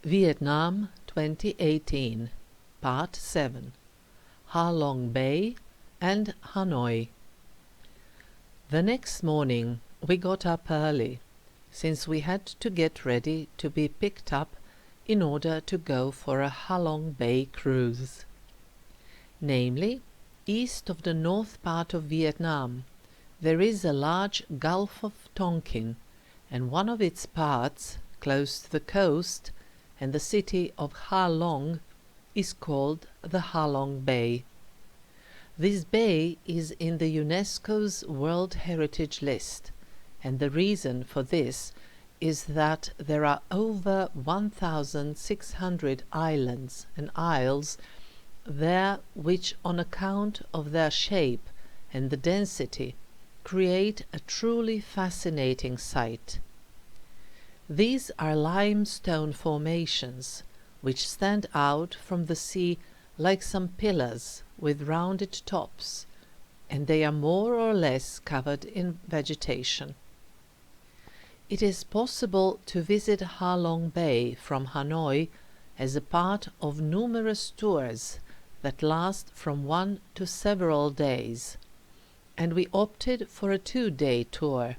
Vietnam 2018 Part 7 Ha Long Bay and Hanoi. The next morning we got up early, since we had to get ready to be picked up in order to go for a Ha Long Bay cruise. Namely, east of the north part of Vietnam, there is a large Gulf of Tonkin, and one of its parts, close to the coast, and the city of Ha Long, is called the Ha Long Bay. This bay is in the UNESCO's World Heritage List, and the reason for this is that there are over 1,600 islands and isles there which, on account of their shape and the density, create a truly fascinating sight. These are limestone formations which stand out from the sea like some pillars with rounded tops, and they are more or less covered in vegetation. It is possible to visit Ha Long Bay from Hanoi as a part of numerous tours that last from 1 to several days, and we opted for a 2-day tour,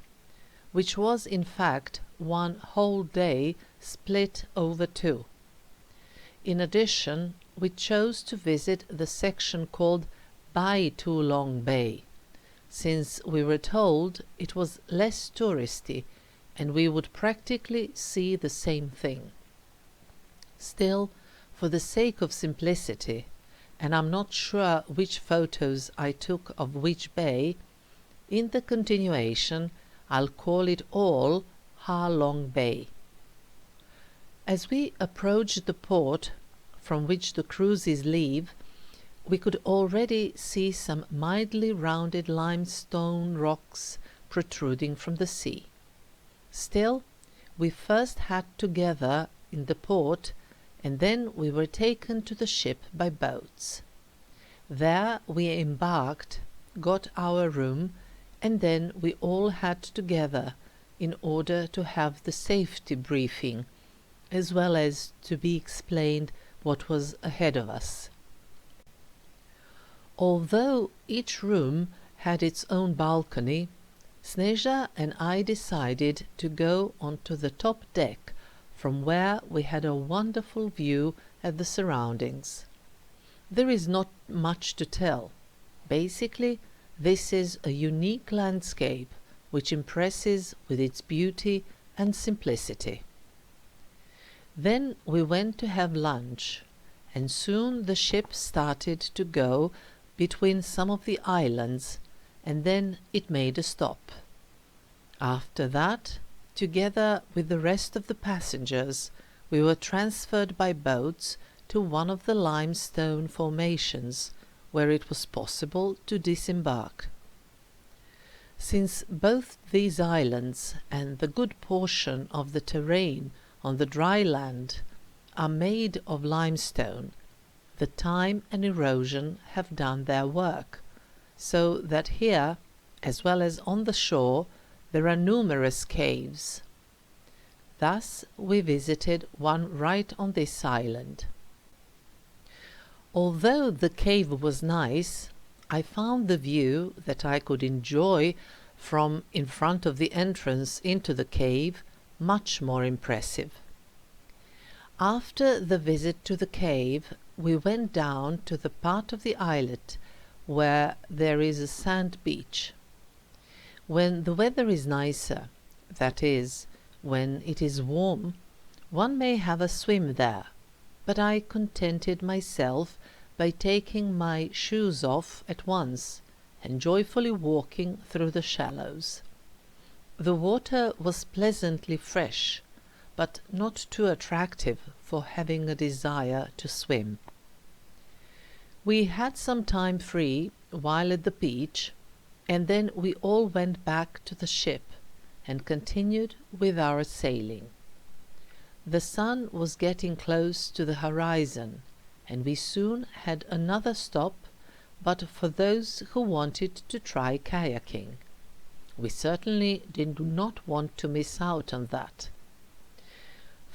which was in fact one whole day split over 2. In addition, we chose to visit the section called Bai Tu Long Bay, since we were told it was less touristy and we would practically see the same thing. Still, for the sake of simplicity, and I'm not sure which photos I took of which bay, in the continuation I'll call it all Ha Long Bay. As we approached the port from which the cruises leave, we could already see some mildly rounded limestone rocks protruding from the sea. Still, we first had to gather in the port, and then we were taken to the ship by boats. There we embarked, got our room, and then we all had together in order to have the safety briefing, as well as to be explained what was ahead of us. Although each room had its own balcony, Sneža and I decided to go onto the top deck, from where we had a wonderful view at the surroundings. There is not much to tell. Basically, this is a unique landscape which impresses with its beauty and simplicity. Then we went to have lunch, and soon the ship started to go between some of the islands, and then it made a stop. After that, together with the rest of the passengers, we were transferred by boats to one of the limestone formations, where it was possible to disembark. Since both these islands and the good portion of the terrain on the dry land are made of limestone, the time and erosion have done their work, so that here, as well as on the shore, there are numerous caves. Thus we visited one right on this island. Although the cave was nice, I found the view that I could enjoy from in front of the entrance into the cave much more impressive. After the visit to the cave, we went down to the part of the islet where there is a sand beach. When the weather is nicer, that is, when it is warm, one may have a swim there, but I contented myself by taking my shoes off at once and joyfully walking through the shallows. The water was pleasantly fresh, but not too attractive for having a desire to swim. We had some time free while at the beach, and then we all went back to the ship and continued with our sailing. The sun was getting close to the horizon, and we soon had another stop, but for those who wanted to try kayaking. We certainly did not want to miss out on that.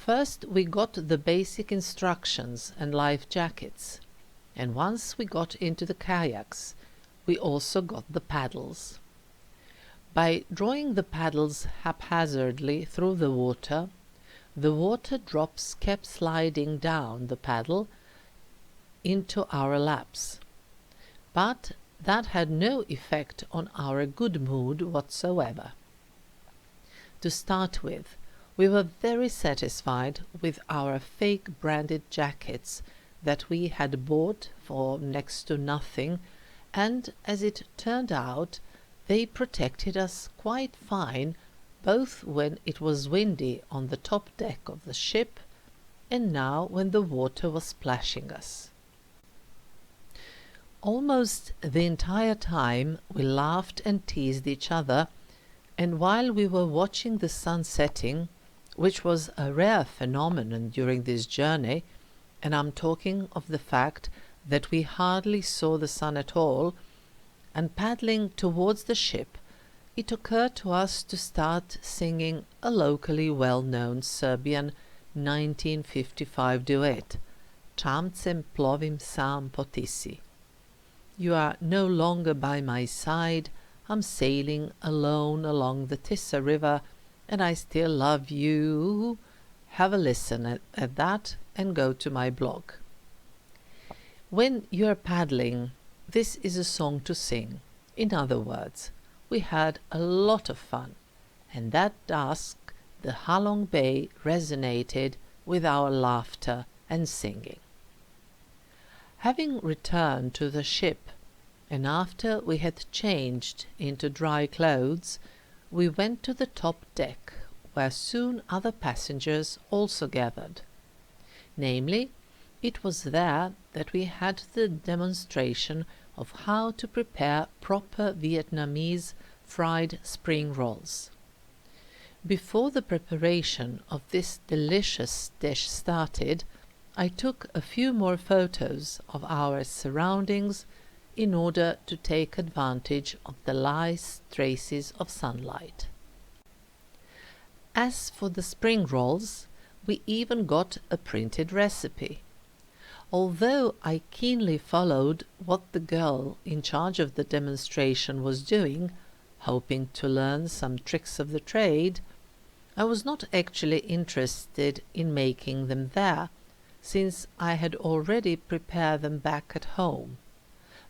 First we got the basic instructions and life jackets, and once we got into the kayaks, we also got the paddles. By drawing the paddles haphazardly through the water drops kept sliding down the paddle into our laps. But that had no effect on our good mood whatsoever. To start with, we were very satisfied with our fake branded jackets that we had bought for next to nothing, and as it turned out, they protected us quite fine both when it was windy on the top deck of the ship and now when the water was splashing us. Almost the entire time we laughed and teased each other, and while we were watching the sun setting, which was a rare phenomenon during this journey, and I'm talking of the fact that we hardly saw the sun at all, and paddling towards the ship, it occurred to us to start singing a locally well-known Serbian 1955 duet, Čamcem plovim sam po Tisi. You are no longer by my side, I'm sailing alone along the Tisa River, and I still love you. Have a listen at that and go to my blog. When you are paddling, this is a song to sing. In other words, we had a lot of fun, and that dusk the Halong Bay resonated with our laughter and singing. Having returned to the ship, and after we had changed into dry clothes, we went to the top deck, where soon other passengers also gathered. Namely, it was there that we had the demonstration of how to prepare proper Vietnamese fried spring rolls. Before the preparation of this delicious dish started, I took a few more photos of our surroundings in order to take advantage of the last traces of sunlight. As for the spring rolls, we even got a printed recipe. Although I keenly followed what the girl in charge of the demonstration was doing, hoping to learn some tricks of the trade, I was not actually interested in making them there, since I had already prepared them back at home.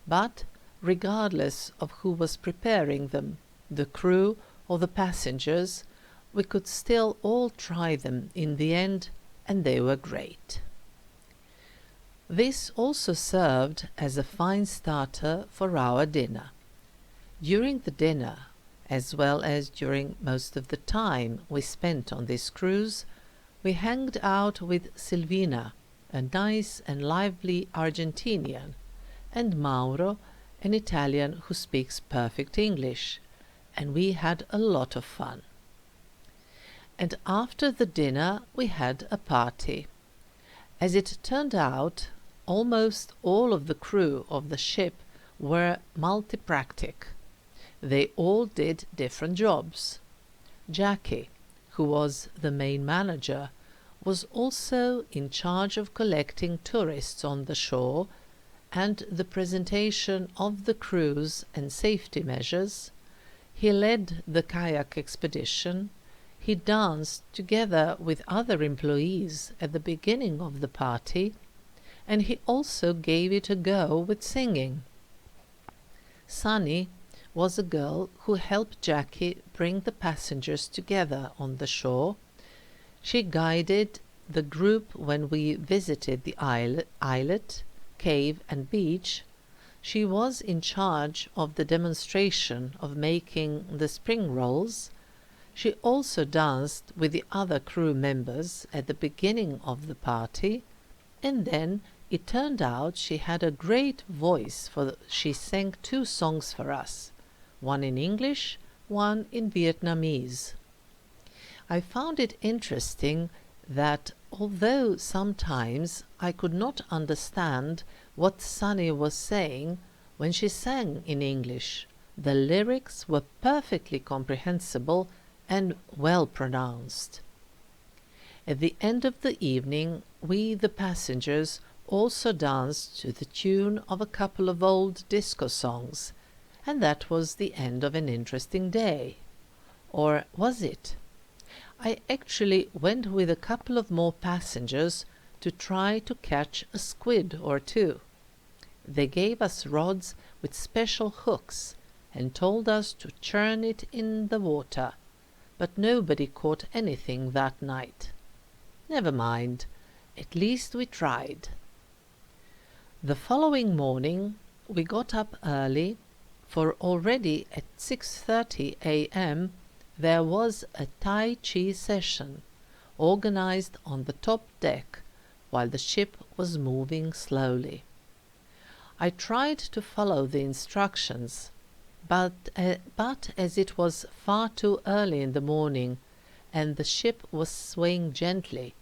But, regardless of who was preparing them, the crew or the passengers, we could still all try them in the end, and they were great. This also served as a fine starter for our dinner. During the dinner, as well as during most of the time we spent on this cruise, we hanged out with Silvina, a nice and lively Argentinian, and Mauro, an Italian who speaks perfect English, and we had a lot of fun. And after the dinner we had a party. As it turned out, almost all of the crew of the ship were multi-practic. They all did different jobs. Jackie, who was the main manager, was also in charge of collecting tourists on the shore and the presentation of the cruise and safety measures. He led the kayak expedition. He danced together with other employees at the beginning of the party, and he also gave it a go with singing. Sunny was a girl who helped Jackie bring the passengers together on the shore. She guided the group when we visited the islet, cave and beach. She was in charge of the demonstration of making the spring rolls. She also danced with the other crew members at the beginning of the party, and then it turned out she had a great voice, for she sang 2 songs for us, one in English, one in Vietnamese. I found it interesting that although sometimes I could not understand what Sunny was saying when she sang in English, the lyrics were perfectly comprehensible and well pronounced. At the end of the evening, we, the passengers, also danced to the tune of a couple of old disco songs, and that was the end of an interesting day. Or was it? I actually went with a couple of more passengers to try to catch a squid or two. They gave us rods with special hooks and told us to churn it in the water, but nobody caught anything that night. Never mind, at least we tried. The following morning we got up early, for already at 6:30 a.m. there was a Tai Chi session, organized on the top deck while the ship was moving slowly. I tried to follow the instructions, but as it was far too early in the morning and the ship was swaying gently,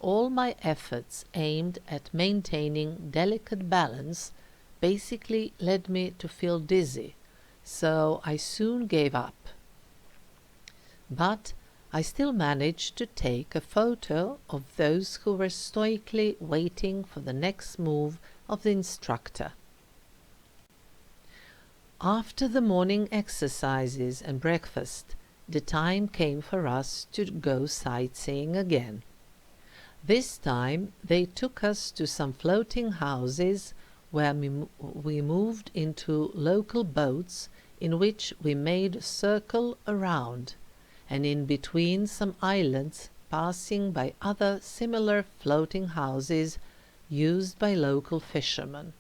all my efforts aimed at maintaining delicate balance basically led me to feel dizzy, so I soon gave up. But I still managed to take a photo of those who were stoically waiting for the next move of the instructor. After the morning exercises and breakfast, the time came for us to go sightseeing again. This time they took us to some floating houses where we moved into local boats in which we made a circle around, and in between some islands passing by other similar floating houses used by local fishermen.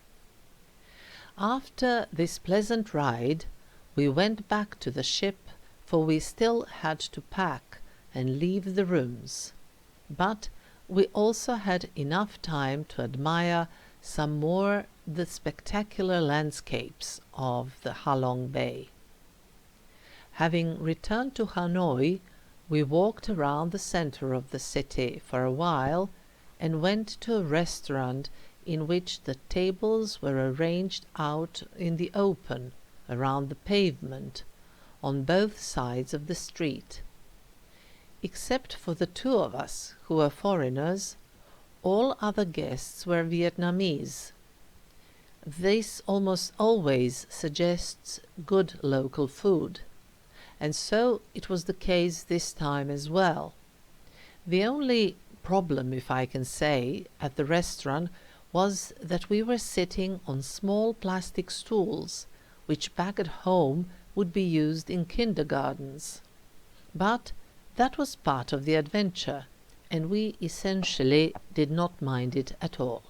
After this pleasant ride, we went back to the ship, for we still had to pack and leave the rooms. But we also had enough time to admire some more the spectacular landscapes of the Halong Bay. Having returned to Hanoi, we walked around the center of the city for a while and went to a restaurant in which the tables were arranged out in the open around the pavement on both sides of the street. Except for the two of us who were foreigners, all other guests were Vietnamese. This almost always suggests good local food, and so it was the case this time as well. The only problem, if I can say, at the restaurant was that we were sitting on small plastic stools, which back at home would be used in kindergartens. But that was part of the adventure, and we essentially did not mind it at all.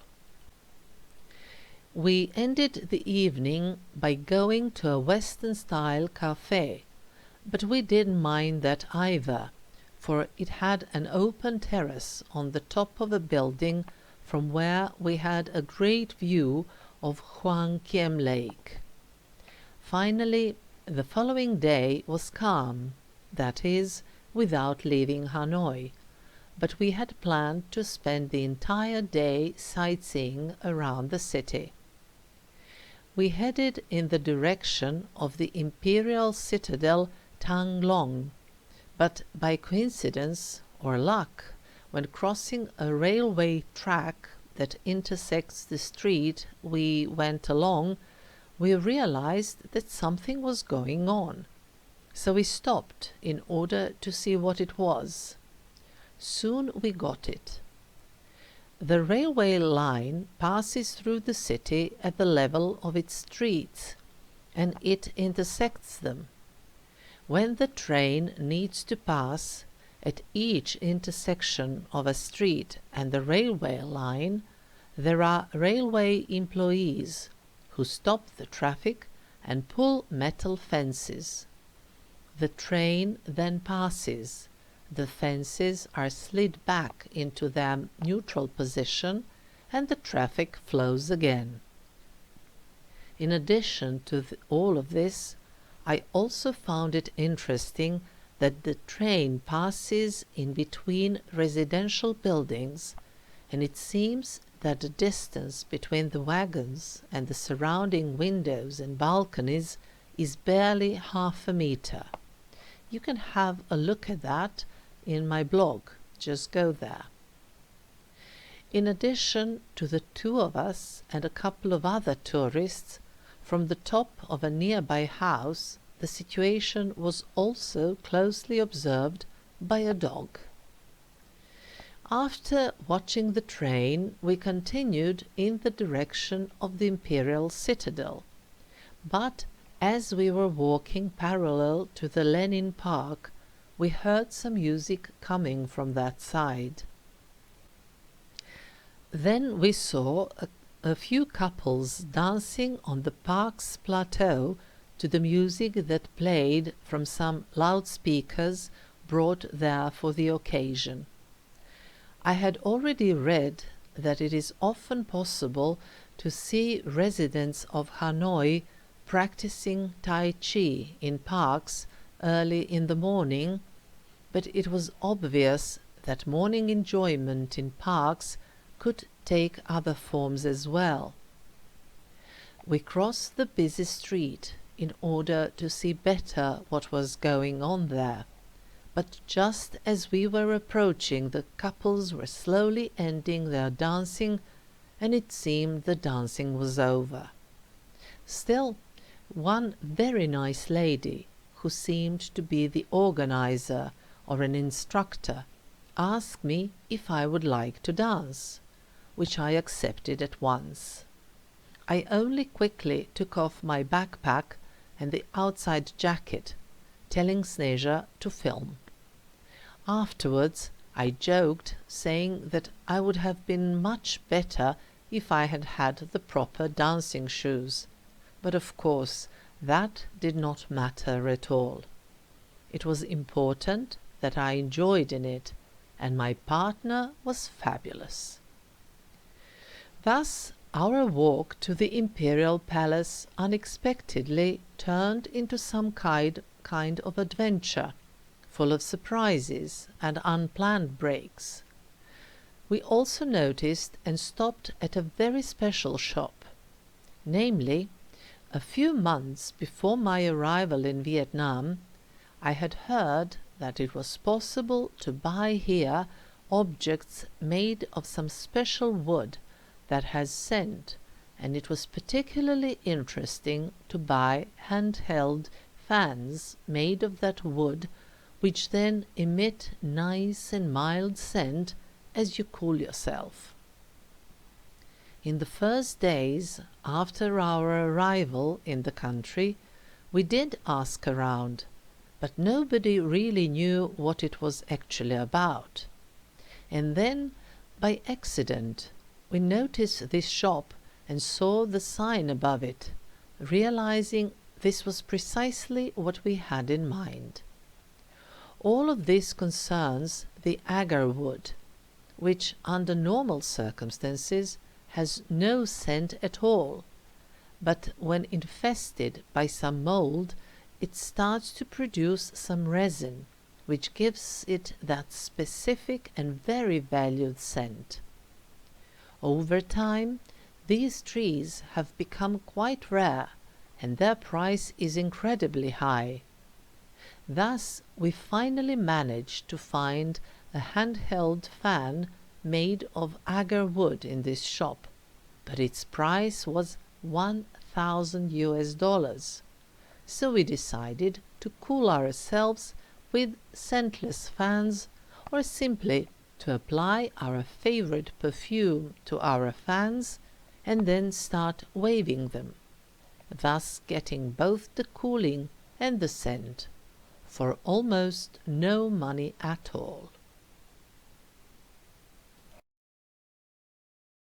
We ended the evening by going to a Western-style cafe, but we didn't mind that either, for it had an open terrace on the top of a building from where we had a great view of Hoang Kiem Lake. Finally, the following day was calm, that is, without leaving Hanoi, but we had planned to spend the entire day sightseeing around the city. We headed in the direction of the imperial citadel Thang Long, but by coincidence or luck, when crossing a railway track that intersects the street we went along, we realized that something was going on. So we stopped in order to see what it was. Soon we got it. The railway line passes through the city at the level of its streets, and it intersects them. When the train needs to pass at each intersection of a street and the railway line, there are railway employees who stop the traffic and pull metal fences. The train then passes. The fences are slid back into their neutral position and the traffic flows again. In addition to all of this, I also found it interesting that the train passes in between residential buildings, and it seems that the distance between the wagons and the surrounding windows and balconies is barely half a meter. You can have a look at that in my blog just go there. In addition to the two of us and a couple of other tourists, from the top of a nearby house, the situation was also closely observed by a dog. After watching the train, we continued in the direction of the Imperial Citadel, but as we were walking parallel to the Lenin Park, we heard some music coming from that side. Then we saw a few couples dancing on the park's plateau to the music that played from some loudspeakers brought there for the occasion. I had already read that it is often possible to see residents of Hanoi practicing Tai Chi in parks early in the morning, but it was obvious that morning enjoyment in parks could take other forms as well. We crossed the busy street in order to see better what was going on there, but just as we were approaching, the couples were slowly ending their dancing, and it seemed the dancing was over. Still, one very nice lady, who seemed to be the organizer or an instructor, asked me if I would like to dance, which I accepted at once. I only quickly took off my backpack and the outside jacket, telling Sneža to film. Afterwards, I joked, saying that I would have been much better if I had had the proper dancing shoes, but of course that did not matter at all. It was important that I enjoyed in it, and my partner was fabulous. Thus, our walk to the Imperial Palace unexpectedly turned into some kind of adventure, full of surprises and unplanned breaks. We also noticed and stopped at a very special shop. Namely, a few months before my arrival in Vietnam, I had heard that it was possible to buy here objects made of some special wood that has scent, and it was particularly interesting to buy handheld fans made of that wood, which then emit nice and mild scent as you cool yourself. In the first days after our arrival in the country, we did ask around, but nobody really knew what it was actually about. And then, by accident, we noticed this shop and saw the sign above it, realizing this was precisely what we had in mind. All of this concerns the agar wood, which under normal circumstances has no scent at all, but when infested by some mold, it starts to produce some resin, which gives it that specific and very valued scent. Over time, these trees have become quite rare, and their price is incredibly high. Thus, we finally managed to find a handheld fan made of agar wood in this shop, but its price was $1,000. So we decided to cool ourselves with scentless fans, or simply to apply our favorite perfume to our fans and then start waving them, thus getting both the cooling and the scent for almost no money at all.